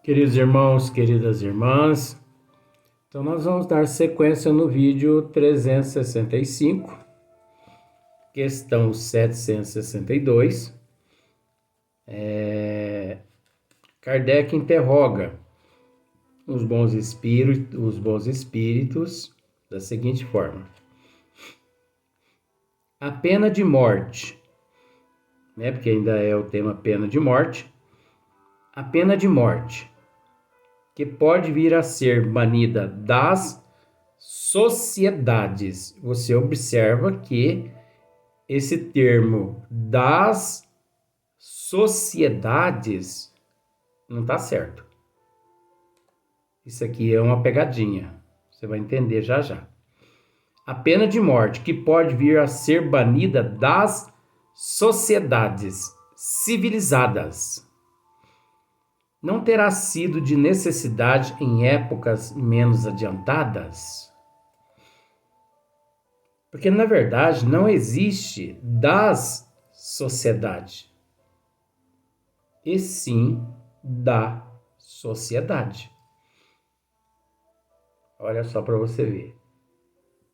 Queridos irmãos, queridas irmãs, então nós vamos dar sequência no vídeo 365, questão 762. Kardec interroga os bons espíritos da seguinte forma: a pena de morte, porque ainda é o tema pena de morte, a pena de morte, que pode vir a ser banida das sociedades. Você observa que esse termo das sociedades não está certo. Isso aqui é uma pegadinha. Você vai entender já já. A pena de morte que pode vir a ser banida das sociedades civilizadas não terá sido de necessidade em épocas menos adiantadas? Porque, na verdade, não existe das sociedade, e sim da sociedade. Olha só para você ver.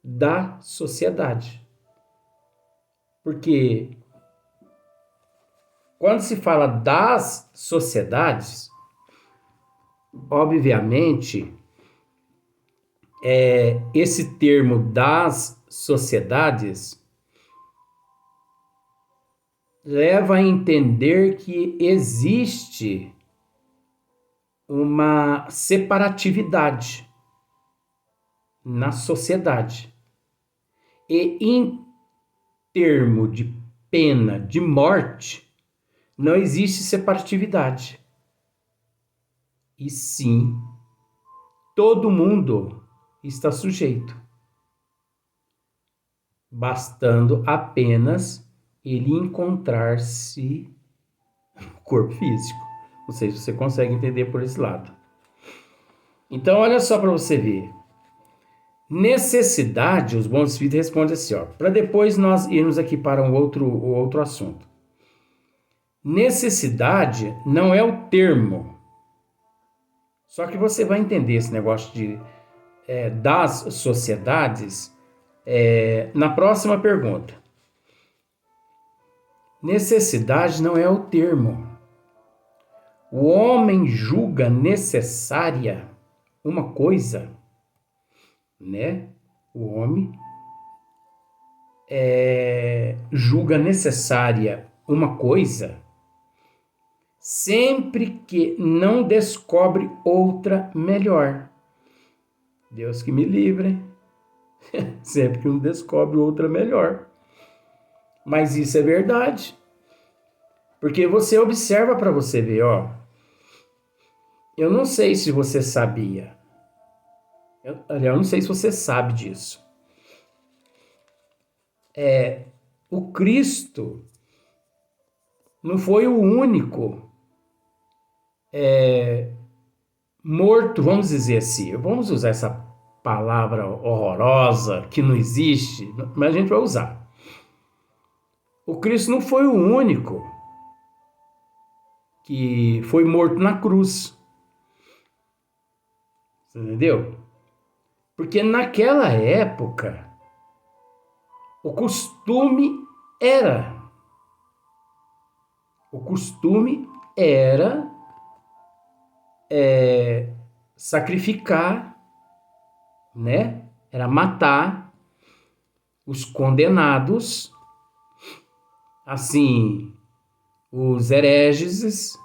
Da sociedade. Porque quando se fala das sociedades, obviamente, esse termo das sociedades leva a entender que existe uma separatividade na sociedade. E em termo de pena de morte, não existe separatividade. E sim, todo mundo está sujeito, bastando apenas ele encontrar-se no corpo físico. Não sei se você consegue entender por esse lado. Então, olha só para você ver. Necessidade, os bons espíritos respondem assim, para depois nós irmos aqui para o outro assunto. Necessidade não é o termo. Só que você vai entender esse negócio das sociedades na próxima pergunta. Necessidade não é o termo. O homem julga necessária uma coisa, né? O homem julga necessária uma coisa sempre que não descobre outra melhor. Deus que me livre. Sempre que não descobre outra melhor. Mas isso é verdade. Porque você observa para você ver, eu não sei se você sabia. Eu não sei se você sabe disso. O Cristo não foi o único morto, vamos dizer assim. Vamos usar essa palavra horrorosa que não existe, mas a gente vai usar. O Cristo não foi o único que foi morto na cruz. Você entendeu? Porque naquela época, o costume era sacrificar, né? Era matar os condenados, assim, os hereges,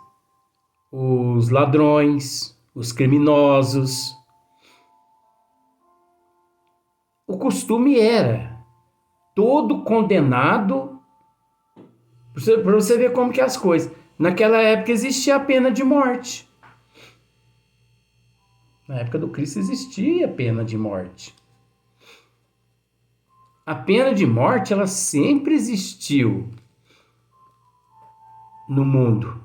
os ladrões, os criminosos. O costume era todo condenado, para você ver como que é as coisas. Naquela época existia a pena de morte. Na época do Cristo existia a pena de morte. A pena de morte, ela sempre existiu no mundo.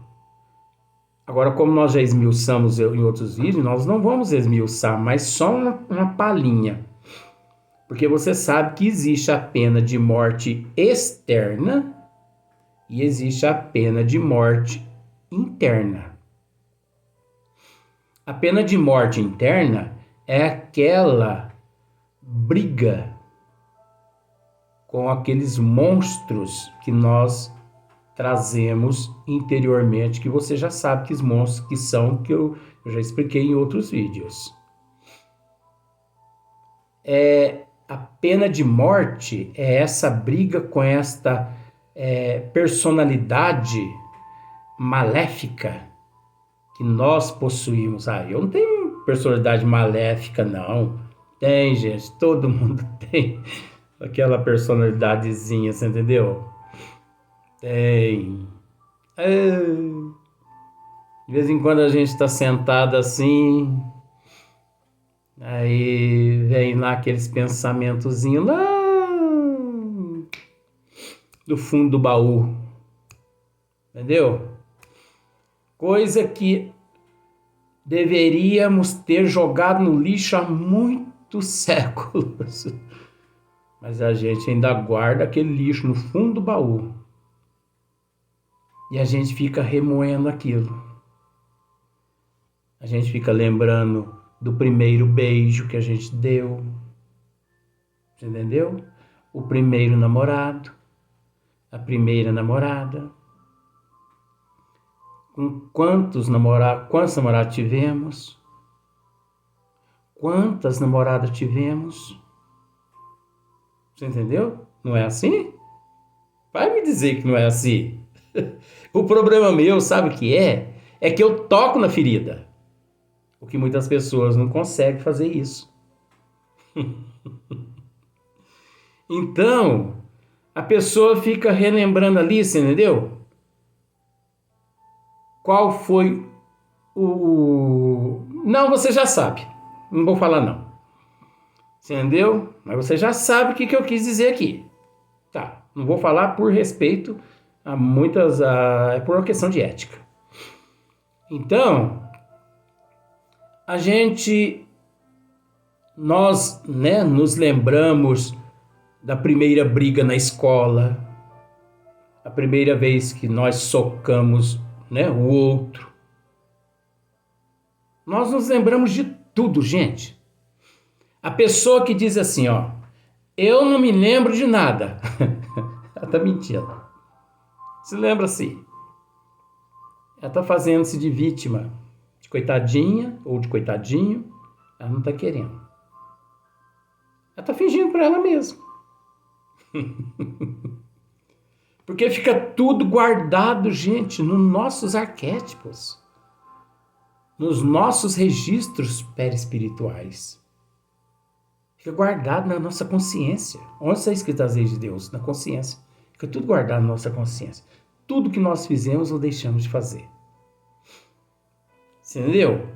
Agora, como nós já esmiuçamos em outros vídeos, nós não vamos esmiuçar, mas só uma palhinha. Porque você sabe que existe a pena de morte externa e existe a pena de morte interna. A pena de morte interna é aquela briga com aqueles monstros que nós trazemos interiormente, que você já sabe que os monstros que são, que eu já expliquei em outros vídeos. A pena de morte é essa briga com esta personalidade maléfica que nós possuímos. Eu não tenho personalidade maléfica, não. Tem, gente, todo mundo tem aquela personalidadezinha, você entendeu? Tem. De vez em quando a gente está sentado assim, aí vem lá aqueles pensamentozinhos lá do fundo do baú, entendeu? Coisa que deveríamos ter jogado no lixo há muitos séculos. Mas a gente ainda guarda aquele lixo no fundo do baú. E a gente fica remoendo aquilo. A gente fica lembrando do primeiro beijo que a gente deu. Você entendeu? O primeiro namorado. A primeira namorada. Com quantos namorados tivemos? Quantas namoradas tivemos? Você entendeu? Não é assim? Vai me dizer que não é assim. O problema meu, sabe o que é? É que eu toco na ferida. O que muitas pessoas não conseguem fazer isso. Então, a pessoa fica relembrando ali, você entendeu? Qual foi o... Não, você já sabe. Não vou falar não. Você entendeu? Mas você já sabe o que eu quis dizer aqui. Tá, não vou falar por respeito a muitas... É por uma questão de ética. Então, nós, né, nos lembramos da primeira briga na escola, a primeira vez que nós socamos, né, o outro. Nós nos lembramos de tudo, gente. A pessoa que diz assim, eu não me lembro de nada. Ela tá mentindo. Se lembra assim. Ela tá fazendo-se de vítima, de coitadinha ou de coitadinho. Ela não tá querendo. Ela tá fingindo para ela mesma. Porque fica tudo guardado, gente, nos nossos arquétipos, nos nossos registros perispirituais. Fica guardado na nossa consciência. Onde está escrito as leis de Deus? Na consciência. Fica tudo guardado na nossa consciência. Tudo que nós fizemos ou deixamos de fazer. Você entendeu?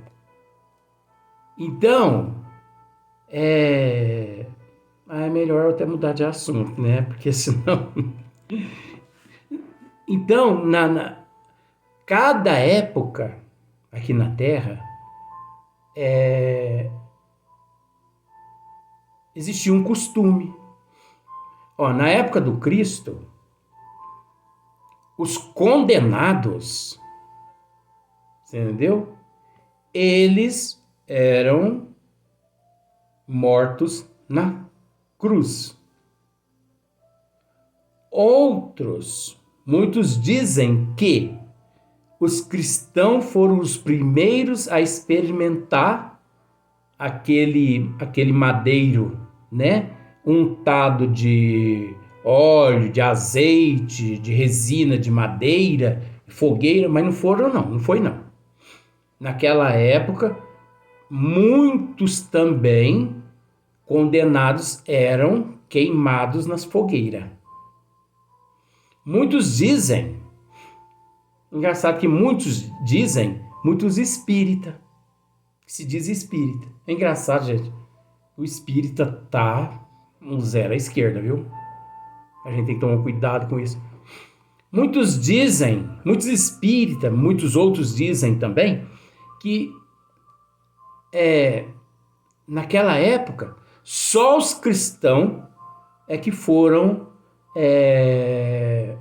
Então, é melhor eu até mudar de assunto, né? Porque senão... Então, cada época aqui na Terra existia um costume. Na época do Cristo, os condenados, você entendeu? Eles eram mortos na cruz. Muitos dizem que os cristãos foram os primeiros a experimentar aquele madeiro, né? Untado de óleo, de azeite, de resina, de madeira, fogueira, mas não foi não. Naquela época, muitos também condenados eram queimados nas fogueiras. Muitos dizem, engraçado que muitos espírita, que se diz espírita. É engraçado, gente, o espírita tá um zero à esquerda, viu? A gente tem que tomar cuidado com isso. Muitos espíritas, muitos outros dizem também que naquela época só os cristãos é que foram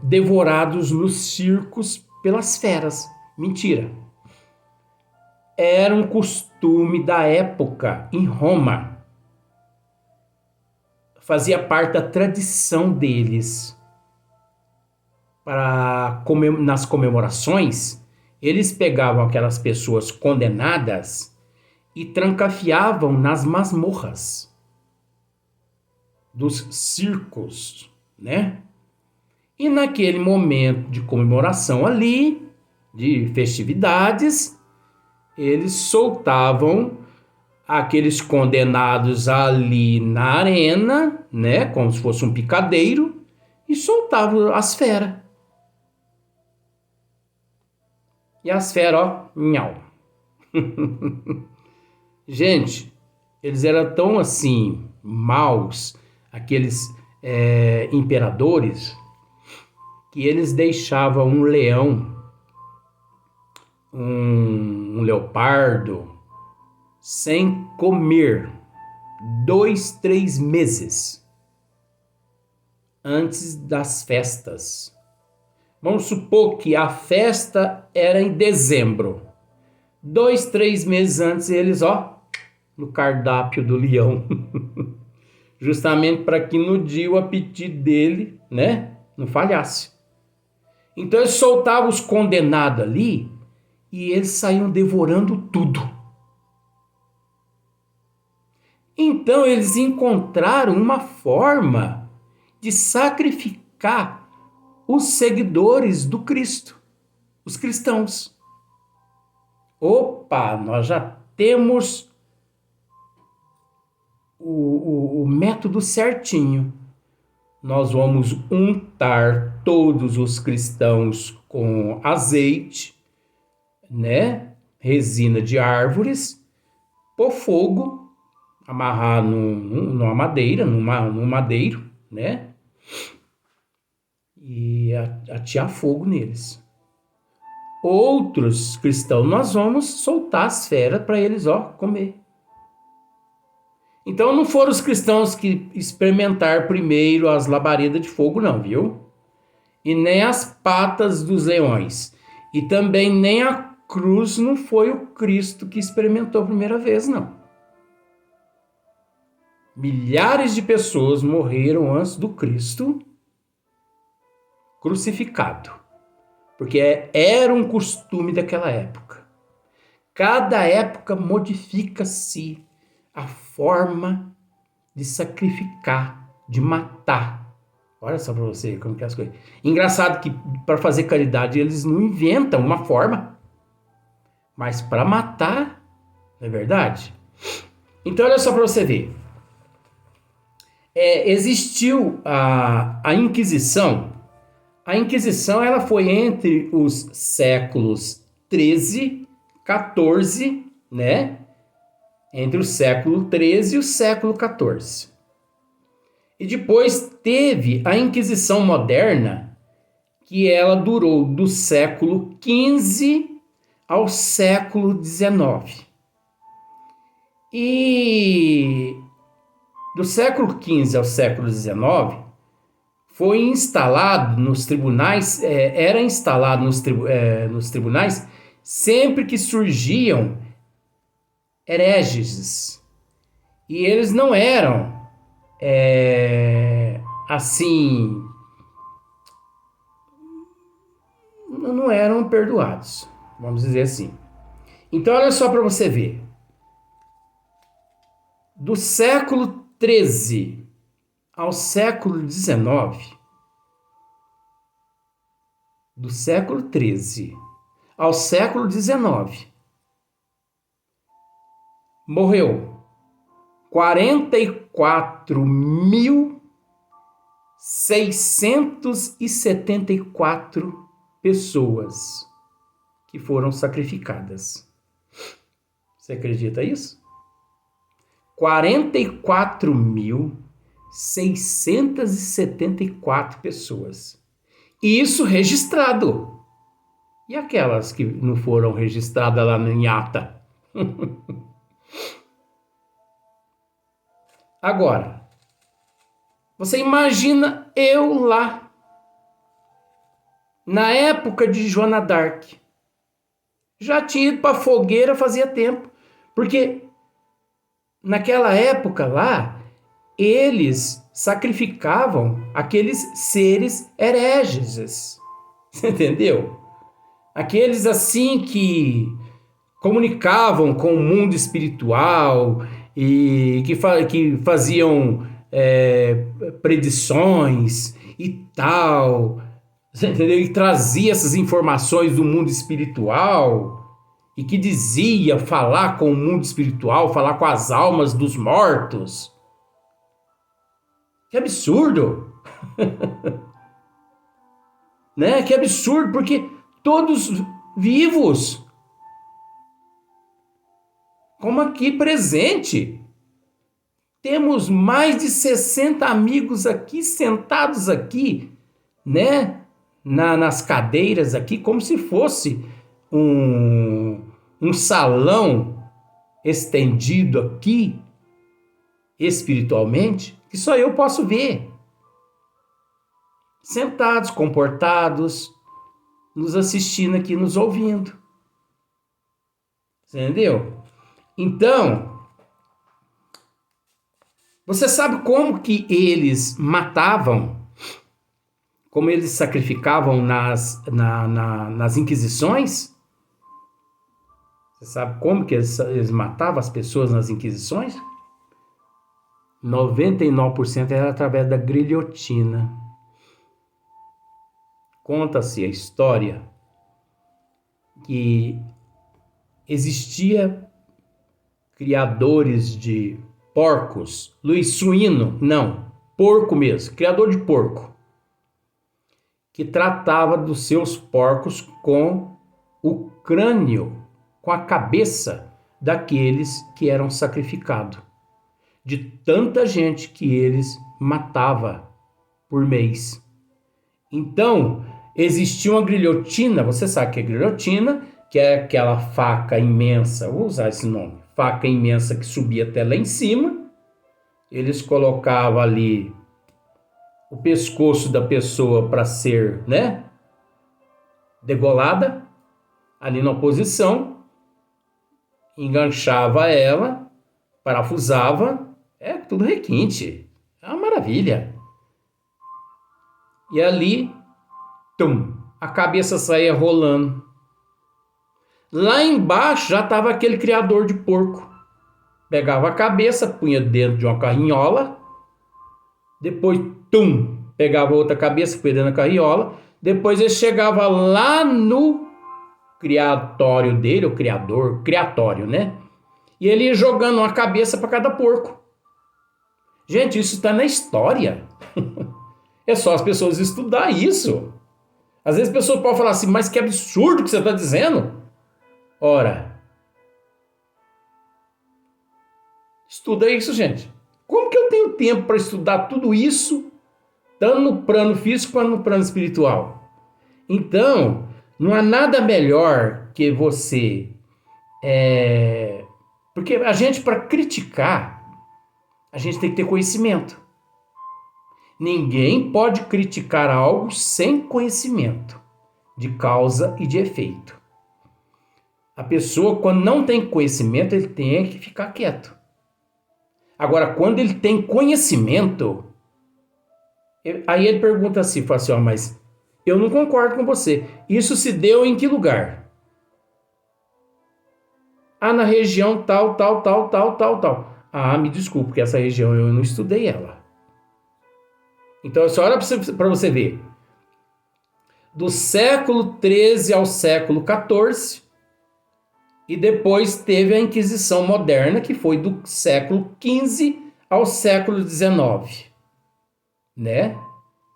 devorados nos circos pelas feras. Mentira. era um costume da época em Roma. Fazia parte da tradição deles. Nas comemorações, eles pegavam aquelas pessoas condenadas e trancafiavam nas masmorras dos circos, né? E naquele momento de comemoração ali, de festividades, eles soltavam aqueles condenados ali na arena, né? Como se fosse um picadeiro, e soltavam as feras. E as feras, ó, nhau. Gente, eles eram tão assim, maus, aqueles imperadores, que eles deixavam um leão, um leopardo, sem comer 2, 3 meses antes das festas. Vamos supor que a festa era em dezembro. 2, 3 meses antes, eles, ó, no cardápio do leão. Justamente para que no dia o apetite dele, né, não falhasse. Então eles soltavam os condenados ali e eles saíam devorando tudo. Então eles encontraram uma forma de sacrificar os seguidores do Cristo, os cristãos. Opa, nós já temos o método certinho. Nós vamos untar todos os cristãos com azeite, né? Resina de árvores, pôr fogo, amarrar numa madeira, num madeiro, né? E atear fogo neles. Outros cristãos, nós vamos soltar as feras para eles, ó, comer. Então não foram os cristãos que experimentaram primeiro as labaredas de fogo, não, viu? E nem as patas dos leões. E também nem a cruz não foi o Cristo que experimentou a primeira vez, não. Milhares de pessoas morreram antes do Cristo crucificado. Porque era um costume daquela época. Cada época modifica-se a forma de sacrificar, de matar. Olha só para você como que é as coisas. Engraçado que para fazer caridade eles não inventam uma forma, mas para matar, não é verdade? Então olha só para você ver. Existiu a Inquisição. A Inquisição ela foi entre os séculos 13, 14, né? Entre o século 13 e o século 14. E depois teve a Inquisição Moderna, que ela durou do século 15 ao século 19. E do século 15 ao século 19, foi instalado nos tribunais, era instalado nos tribunais sempre que surgiam hereges. E eles não eram assim, não eram perdoados, vamos dizer assim. Então olha só para você ver. Do século 13 ao século 19, do século 13 ao século 19, morreu 44.674 pessoas que foram sacrificadas. Você acredita isso? 44.674 pessoas. Isso registrado. E aquelas que não foram registradas lá em ata? Agora, você imagina eu lá, na época de Joana d'Arc. Já tinha ido para a fogueira fazia tempo. Porque naquela época lá, eles sacrificavam aqueles seres hereges. Você entendeu? Aqueles assim que comunicavam com o mundo espiritual e que faziam predições e tal, você entendeu? E trazia essas informações do mundo espiritual e que dizia falar com o mundo espiritual, falar com as almas dos mortos. Que absurdo! Né? Que absurdo, porque todos vivos, como aqui presente. Temos mais de 60 amigos aqui, sentados aqui, né? Nas cadeiras aqui, como se fosse um salão estendido aqui, espiritualmente, que só eu posso ver. Sentados, comportados, nos assistindo aqui, nos ouvindo. Entendeu? Então, você sabe como que eles matavam, como eles sacrificavam nas inquisições? Você sabe como que eles matavam as pessoas nas inquisições? 99% era através da guilhotina. Conta-se a história que existia criadores de porcos, Luiz suíno, não, porco mesmo, criador de porco, que tratava dos seus porcos com o crânio, com a cabeça daqueles que eram sacrificados, de tanta gente que eles matava por mês. Então, existia uma guilhotina, você sabe que é guilhotina, que é aquela faca imensa, vou usar esse nome, faca imensa que subia até lá em cima. Eles colocavam ali o pescoço da pessoa para ser, né, degolada, ali na posição, enganchava ela, parafusava, tudo requinte, é uma maravilha. E ali, a cabeça saía rolando. Lá embaixo já estava aquele criador de porco. Pegava a cabeça, punha dentro de uma carrinhola, depois, pegava outra cabeça, punha dentro da carrinhola, depois ele chegava lá no criatório dele, o criatório, né? E ele ia jogando uma cabeça para cada porco. Gente, isso está na história. É só as pessoas estudar isso. Às vezes as pessoas podem falar assim, mas que absurdo que você está dizendo. Ora, estuda isso, gente. Como que eu tenho tempo para estudar tudo isso, tanto no plano físico quanto no plano espiritual? Então, não há nada melhor que você... Porque a gente, para criticar, a gente tem que ter conhecimento. Ninguém pode criticar algo sem conhecimento de causa e de efeito. A pessoa, quando não tem conhecimento, ele tem que ficar quieto. Agora, quando ele tem conhecimento, aí ele pergunta assim, fala assim, mas eu não concordo com você. Isso se deu em que lugar? Na região tal. Me desculpe, porque essa região eu não estudei ela. Então, só olha para você ver. Do século XIII ao século XIV, e depois teve a Inquisição Moderna, que foi do século XV ao século XIX, né?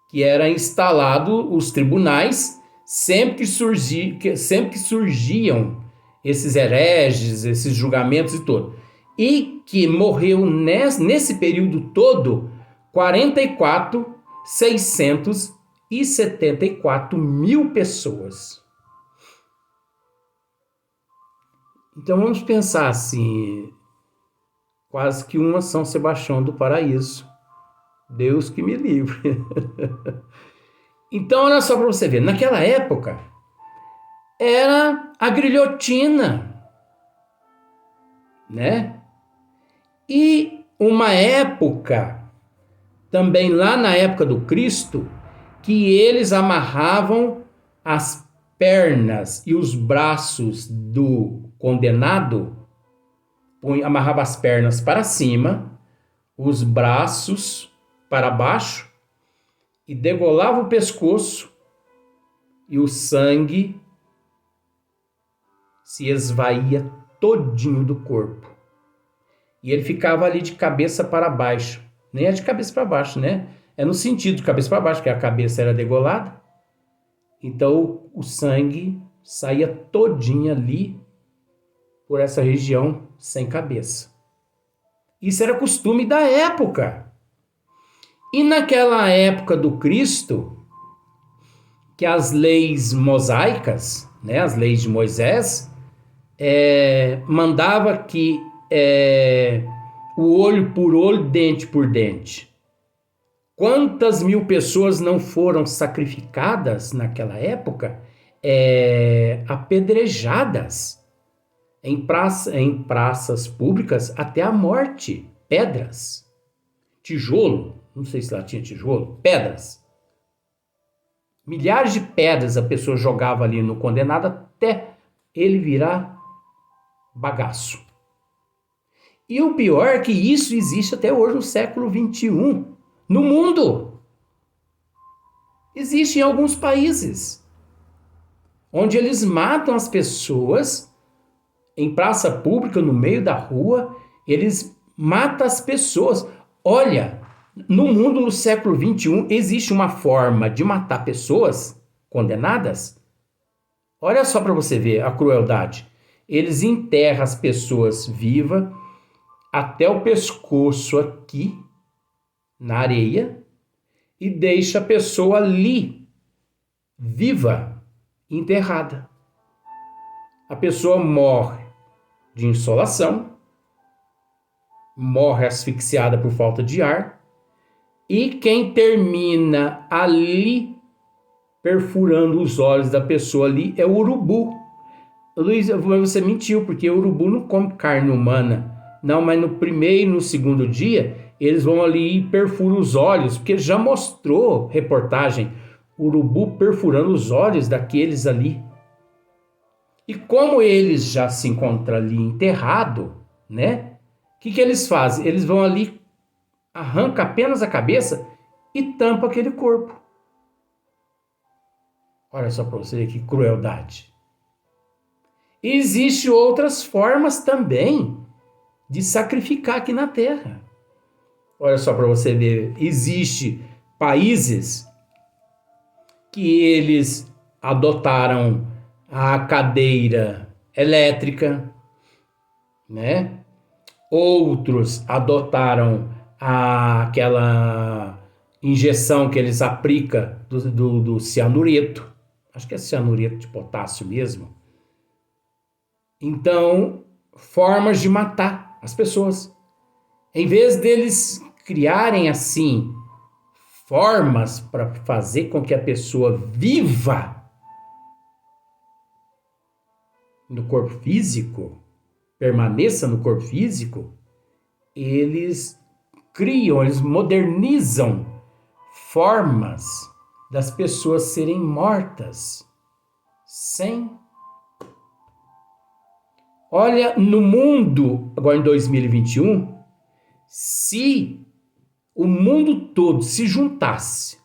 Que era instalado os tribunais sempre que surgiam esses hereges, esses julgamentos e tudo. E que morreu nesse período todo 674 mil pessoas. Então vamos pensar assim, quase que uma São Sebastião do Paraíso. Deus que me livre. Então olha só para você ver, naquela época era a guilhotina, né? E uma época, também lá na época do Cristo, que eles amarravam as pernas e os braços do condenado, amarrava as pernas para cima, os braços para baixo e degolava o pescoço e o sangue se esvaía todinho do corpo. E ele ficava ali de cabeça para baixo. Nem é de cabeça para baixo, né? É no sentido de cabeça para baixo, que a cabeça era degolada. Então o sangue saía todinho ali por essa região sem cabeça. Isso era costume da época. E naquela época do Cristo, que as leis mosaicas, né, as leis de Moisés, mandava que o olho por olho, dente por dente. Quantas mil pessoas não foram sacrificadas naquela época, apedrejadas em praças públicas até a morte? Pedras, tijolo, não sei se lá tinha tijolo, pedras. Milhares de pedras a pessoa jogava ali no condenado até ele virar bagaço. E o pior é que isso existe até hoje no século XXI, no mundo. Existe em alguns países, onde eles matam as pessoas em praça pública, no meio da rua, eles matam as pessoas. Olha, no mundo no século XXI existe uma forma de matar pessoas condenadas. Olha só para você ver a crueldade. Eles enterram as pessoas vivas até o pescoço aqui, na areia, e deixa a pessoa ali, viva, enterrada. A pessoa morre de insolação, morre asfixiada por falta de ar, e quem termina ali, perfurando os olhos da pessoa ali, é o urubu. Luiz, você mentiu, porque o urubu não come carne humana. Não, mas no primeiro e no segundo dia, eles vão ali e perfuram os olhos, porque já mostrou reportagem, o urubu perfurando os olhos daqueles ali. E como eles já se encontram ali enterrado, né? O que eles fazem? Eles vão ali, arrancam apenas a cabeça e tampam aquele corpo. Olha só para você ver que crueldade. Existem outras formas também de sacrificar aqui na Terra. Olha só para você ver, existe países que eles adotaram a cadeira elétrica, né? Outros adotaram aquela injeção que eles aplicam do cianureto. Acho que é cianureto de potássio mesmo. Então, formas de matar as pessoas. Em vez deles criarem assim formas para fazer com que a pessoa viva no corpo físico, permaneça no corpo físico, eles criam, eles modernizam formas das pessoas serem mortas sem. Olha, no mundo, agora em 2021, se o mundo todo se juntasse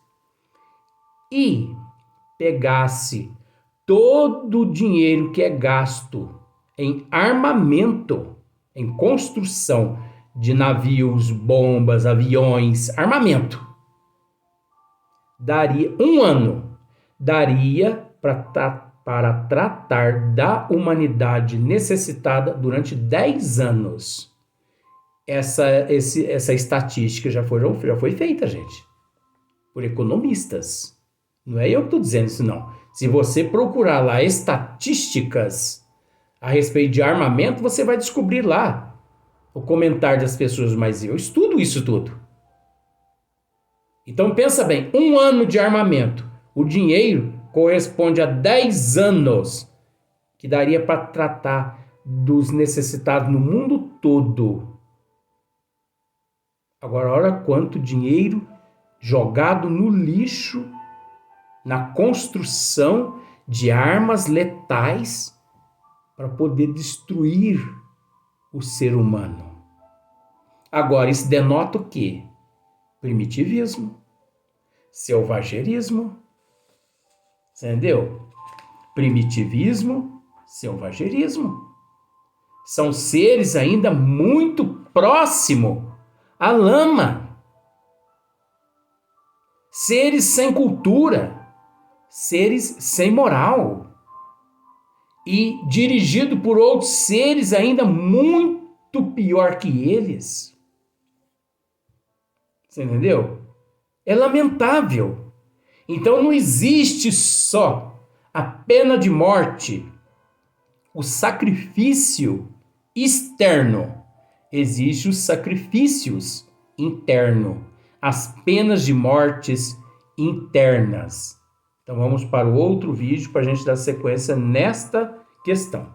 e pegasse todo o dinheiro que é gasto em armamento, em construção de navios, bombas, aviões, armamento, daria um ano, daria para tratar da humanidade necessitada durante 10 anos. Essa estatística já foi feita, gente, por economistas. Não é eu que estou dizendo isso, não. Se você procurar lá estatísticas a respeito de armamento, você vai descobrir lá o comentário das pessoas, mas eu estudo isso tudo. Então pensa bem, um ano de armamento, o dinheiro corresponde a 10 anos que daria para tratar dos necessitados no mundo todo. Agora, olha quanto dinheiro jogado no lixo na construção de armas letais para poder destruir o ser humano. Agora, isso denota o quê? Primitivismo, selvagerismo, entendeu? Primitivismo, selvagerismo. São seres ainda muito próximos à lama. Seres sem cultura, seres sem moral. E dirigido por outros seres ainda muito pior que eles. Você entendeu? É lamentável. Então não existe só a pena de morte, o sacrifício externo. Existem os sacrifícios internos, as penas de mortes internas. Então vamos para o outro vídeo para a gente dar sequência nesta questão.